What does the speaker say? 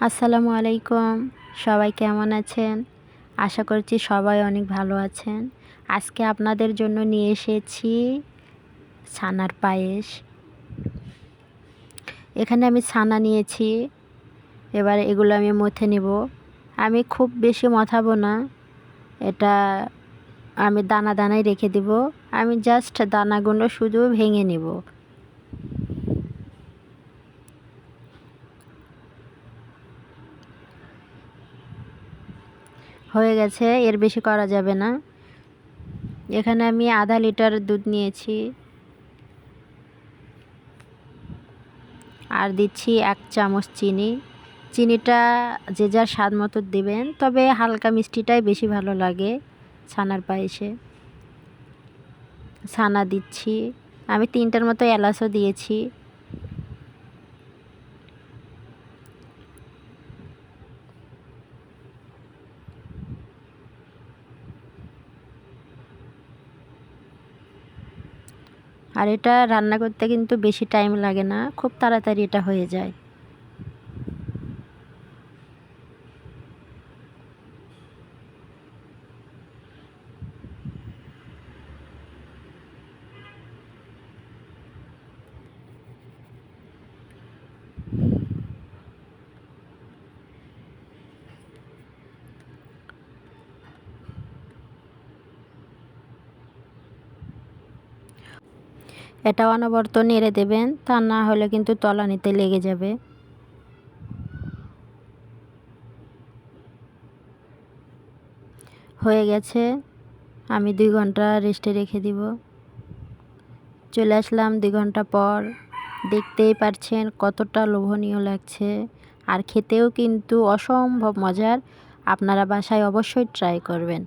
আসসালামু আলাইকুম। সবাই কেমন আছেন? আশা করছি সবাই অনেক ভালো আছেন। আজকে আপনাদের জন্য নিয়ে এসেছি ছানার পায়েস। এখানে আমি ছানা নিয়েছি, এবার এগুলো আমি মথে নিব। আমি খুব বেশি মথাবো না, এটা আমি দানা দানাই রেখে দিব। আমি জাস্ট দানাগুলো শুধু ভেঙে নিব। হয়ে গেছে, এর বেশি করা যাবে না। এখানে আমি আধা লিটার দুধ নিয়েছি, আর দিচ্ছি 1 চামচ চিনি। চিনিটা যে যার স্বাদ মতো দিবেন, তবে হালকা মিষ্টিটাই বেশি ভালো লাগে ছানার পায়েসে। ছানা দিচ্ছি, আমি 3টার মতো এলাচও দিয়েছি। আর এটা রান্না করতে কিন্তু বেশি টাইম লাগে না, খুব তাড়াতাড়ি এটা হয়ে যায়। এটা অনবরত নেড়ে দেবেন, তা না হলে কিন্তু তলানিতে লেগে যাবে। হয়ে গেছে, আমি 2 ঘন্টা রেস্টে রেখে দিব। চলে আসলাম 2 ঘন্টা পর। দেখতেই পারছেন কতটা লোভনীয় লাগছে, আর খেতেও কিন্তু অসম্ভব মজার। আপনারা বাসায় অবশ্যই ট্রাই করবেন।